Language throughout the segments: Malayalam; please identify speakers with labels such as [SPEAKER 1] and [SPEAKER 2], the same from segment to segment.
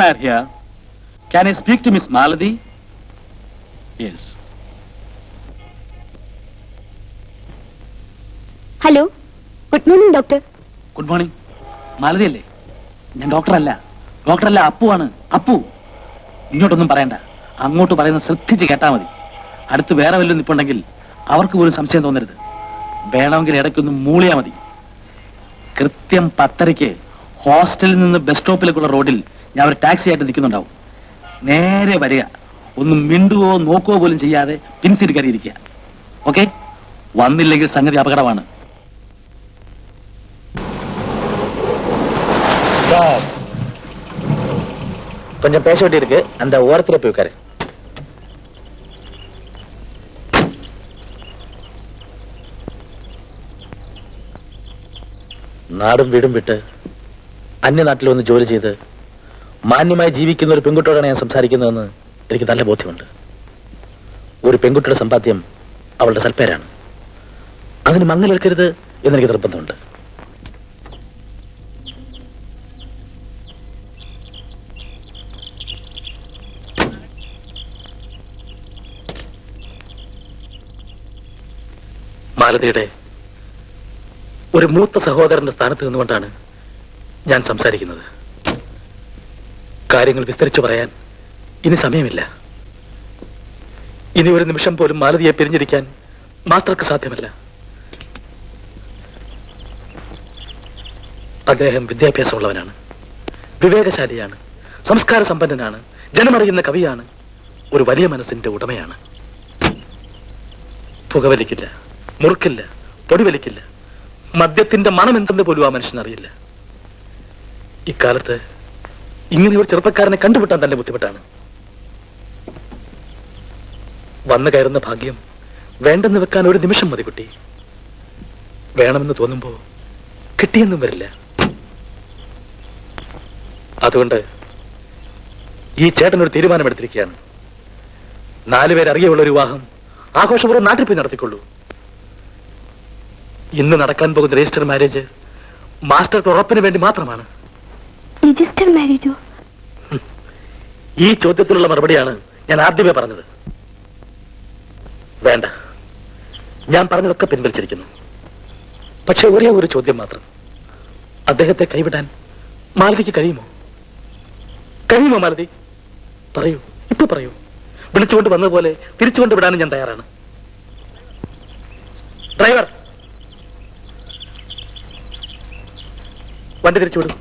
[SPEAKER 1] Nair here. Can I speak to Miss Maladi? Yes.
[SPEAKER 2] Hello, good morning doctor.
[SPEAKER 1] Good morning. Malathi അല്ലേ? ഞാൻ ഡോക്ടറല്ല, അപ്പുവാണ്. അപ്പു, ഇങ്ങോട്ടൊന്നും പറയണ്ട, അങ്ങോട്ട് പറയുന്നത് ശ്രദ്ധിച്ച് കേട്ടാ മതി. അടുത്ത് വേറെ വല്ലതും നിപ്പുണ്ടെങ്കിൽ അവർക്ക് പോലും സംശയം തോന്നരുത്. വേണമെങ്കിൽ ഇടയ്ക്കൊന്ന് മൂളിയാ മതി. കൃത്യം 10:30 ഹോസ്റ്റലിൽ നിന്ന് ബസ് സ്റ്റോപ്പിലേക്കുള്ള റോഡിൽ ഞാൻ ഒരു ടാക്സി ആയിട്ട് നിൽക്കുന്നുണ്ടാവും. നേരെ വരിക, ഒന്നും മിണ്ടുവോ നോക്കുകയോ പോലും ചെയ്യാതെ പിൻസീറ്റ് കയറിയിരിക്കുക. ഓക്കെ? വന്നില്ലെങ്കിൽ സംഗതി അപകടമാണ്.
[SPEAKER 3] கொஞ்சம் பேச வேண்டி இருக்கு, அந்த ஓரத்துல போய் உட்காரு. നാടും വീടും വിട്ട് അന്യനാട്ടിൽ വന്ന് ജോലി ചെയ്ത് മാന്യമായി ജീവിക്കുന്ന ഒരു പെൺകുട്ടിയോടാണ് ഞാൻ സംസാരിക്കുന്നതെന്ന് എനിക്ക് നല്ല ബോധ്യമുണ്ട്. ഒരു പെൺകുട്ടിയുടെ സമ്പാദ്യം അവളുടെ സൽപ്പേരാണ്. അതിന് മങ്ങലേൽക്കരുത് എന്നെനിക്ക് നിർബന്ധമുണ്ട്. മാലതിയുടെ ഒരു മൂത്ത സഹോദരന്റെ സ്ഥാനത്ത് നിന്നുകൊണ്ടാണ് ഞാൻ സംസാരിക്കുന്നത്. കാര്യങ്ങൾ വിസ്തരിച്ചു പറയാൻ ഇനി സമയമില്ല. ഇനി ഒരു നിമിഷം പോലും മാലതിയെ പിരിഞ്ഞിരിക്കാൻ മാസ്റ്റർക്ക് സാധ്യമല്ല. അദ്ദേഹം വിദ്യാഭ്യാസമുള്ളവനാണ്, വിവേകശാലിയാണ്, സംസ്കാര സമ്പന്നനാണ്, ജനമറിയുന്ന കവിയാണ്, ഒരു വലിയ മനസ്സിന്റെ ഉടമയാണ്. പുകവലിക്കില്ല, മുറുക്കില്ല, പൊടിവലിക്കില്ല, മദ്യത്തിന്റെ മണം എന്തെന്ന് പോലും ആ മനുഷ്യൻ അറിയില്ല. ഇക്കാലത്ത് ഇങ്ങനെ ഒരു ചെറുപ്പക്കാരനെ കണ്ടുപിട്ടാൻ തന്നെ ബുദ്ധിമുട്ടാണ്. വന്നു കയറുന്ന ഭാഗ്യം വേണ്ടെന്ന് വെക്കാൻ ഒരു നിമിഷം മതി കുട്ടി. വേണമെന്ന് തോന്നുമ്പോ കിട്ടിയെന്നും വരില്ല. അതുകൊണ്ട് ഈ ചേട്ടൻ ഒരു തീരുമാനമെടുത്തിരിക്കുകയാണ്. 4 പേരറിയുള്ള ഒരു വിവാഹം ആഘോഷപൂർവ്വം നാട്ടിൽ പോയി നടത്തിക്കൊള്ളൂ. ഇന്ന് നടക്കാൻ പോകുന്ന രജിസ്റ്റർ മാരേജ് മാസ്റ്റർക്ക് ഉറപ്പിന് വേണ്ടി മാത്രമാണ്.
[SPEAKER 2] രജിസ്റ്റർ മാരേജോ?
[SPEAKER 3] ഈ ചോദ്യത്തിലുള്ള മറുപടിയാണ് ഞാൻ ആദ്യമേ പറഞ്ഞത്. വേണ്ട, ഞാൻ പറഞ്ഞതൊക്കെ പിൻവലിച്ചിരിക്കുന്നു. പക്ഷെ ഒരേ ഒരു ചോദ്യം മാത്രം. അദ്ദേഹത്തെ കൈവിടാൻ മാലതിക്ക് കഴിയുമോ? മാലതി? പറയൂ, ഇപ്പൊ പറയൂ. വിളിച്ചുകൊണ്ട് വന്നതുപോലെ തിരിച്ചുകൊണ്ട് വിടാനും ഞാൻ തയ്യാറാണ്. ഡ്രൈവർ, വണ്ടി തിരിച്ചുവിടും.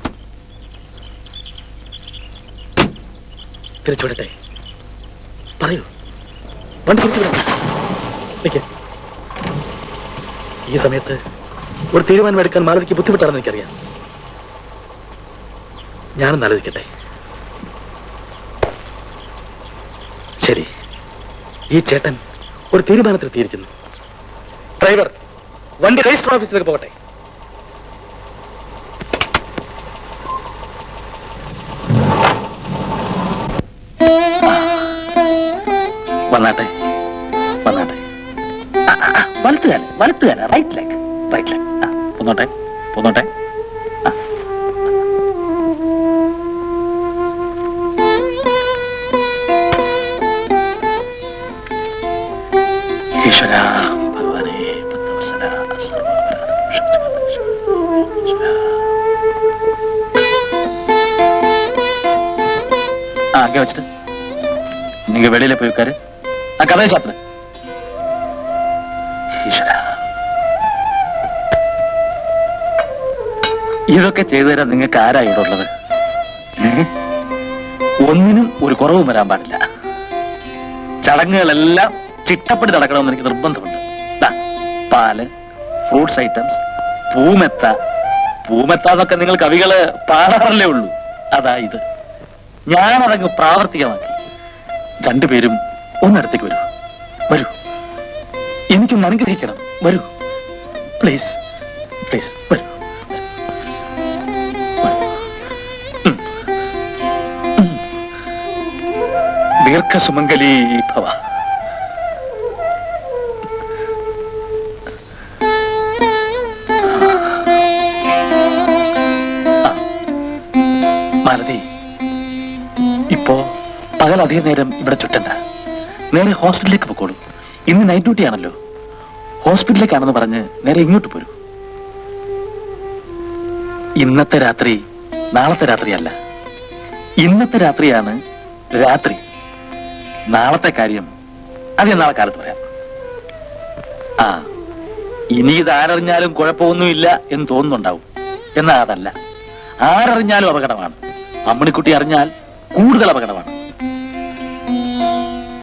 [SPEAKER 3] തിരിച്ചുവിടട്ടെ? പറയൂ, വണ്ടി തിരിച്ചുവിടാം. ഈ സമയത്ത് ഒരു തീരുമാനമെടുക്കാൻ മാലതിക്ക് ബുദ്ധിമുട്ടാണെന്ന് എനിക്കറിയാം. ഞാനൊന്ന് ആലോചിക്കട്ടെ. ശരി, ഈ ചേട്ടൻ ഒരു തീരുമാനത്തിൽ എത്തിയിരിക്കുന്നു. ഡ്രൈവർ, വണ്ടി രജിസ്റ്റർ ഓഫീസിലേക്ക് പോകട്ടെ.
[SPEAKER 1] വന്നാട്ടെ. വലത്തുകാല റൈറ്റ് ലെഗ്. പോന്നോട്ടെ. ഈശ്വര ഭഗവാനേ, அங்கே வச்சுட்டு நீங்க வெளியில போய் உட்காரு. நான் கதையை சாப்பிடுறேன். ഇതൊക്കെ ചെയ്തു തരാൻ നിങ്ങൾക്ക് ആരാ ഇവിടെ ഉള്ളത്? ഒന്നിനും ഒരു കുറവും വരാൻ പാടില്ല. ചടങ്ങുകളെല്ലാം ചിട്ടപ്പടി നടക്കണമെന്ന് എനിക്ക് നിർബന്ധമുണ്ട്. പാല്, ഫ്രൂട്ട്സ് ഐറ്റംസ്, പൂമെത്താന്നൊക്കെ നിങ്ങൾ കവികള് പാടാറല്ലേ ഉള്ളൂ. അതാ ഇത്. ഞാനതങ്ങ് പ്രാവർത്തികമാക്കി. രണ്ടുപേരും ഒന്നടുത്തേക്ക് വരൂ. എനിക്കൊന്ന് അനുഗ്രഹിക്കണം. വരൂ പ്ലീസ്, വരൂ. ദീർഘസുമംഗലീ ഭവ. മാലതി, അധികം നേരം ഇവിടെ ചുറ്റണ്ട. നേരെ ഹോസ്പിറ്റലിലേക്ക് പൊക്കോളൂ. ഇന്ന് നൈറ്റ് ഡ്യൂട്ടി ആണല്ലോ. ഹോസ്പിറ്റലിലേക്കാണെന്ന് പറഞ്ഞ് നേരെ ഇങ്ങോട്ട് പോരൂ. ഇന്നത്തെ രാത്രി നാളത്തെ രാത്രിയല്ല, ഇന്നത്തെ രാത്രിയാണ് രാത്രി. നാളത്തെ കാര്യം അത് ഞാൻ നാളെ കാലത്ത് പറയാം. ആ, ഇനി ഇത് ആരറിഞ്ഞാലും കുഴപ്പമൊന്നുമില്ല എന്ന് തോന്നുന്നുണ്ടാവും. എന്നാ അതല്ല, ആരറിഞ്ഞാലും അപകടമാണ്. അമ്മണിക്കുട്ടി അറിഞ്ഞാൽ കൂടുതൽ അപകടമാണ്.